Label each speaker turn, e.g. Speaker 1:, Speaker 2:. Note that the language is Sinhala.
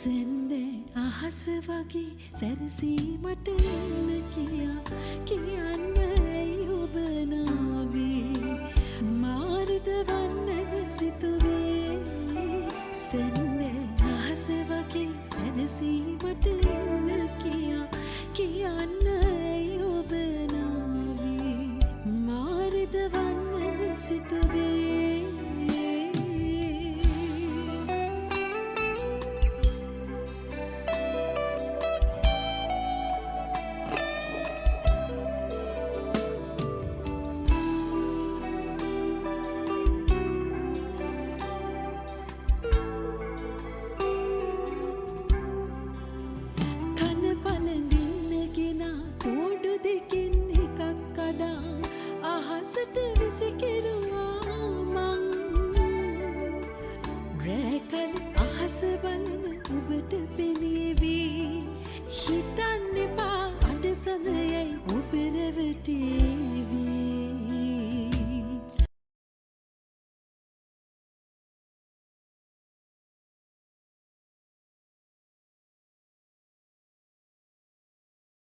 Speaker 1: සෙන්ඩේ අහස වගේ සැරසීමට එන්න කියන්න ඇයි ඔබ නාවේ මාර්ද වන්නද සිතුවේ සෙන්ඩේ අහස වගේ සැරසීමට එන්න කියන්න ඇයි ඔබ නාවේ මාර්ද වන්නද සිතුවේ අහස බලන ඔබට පෙනේ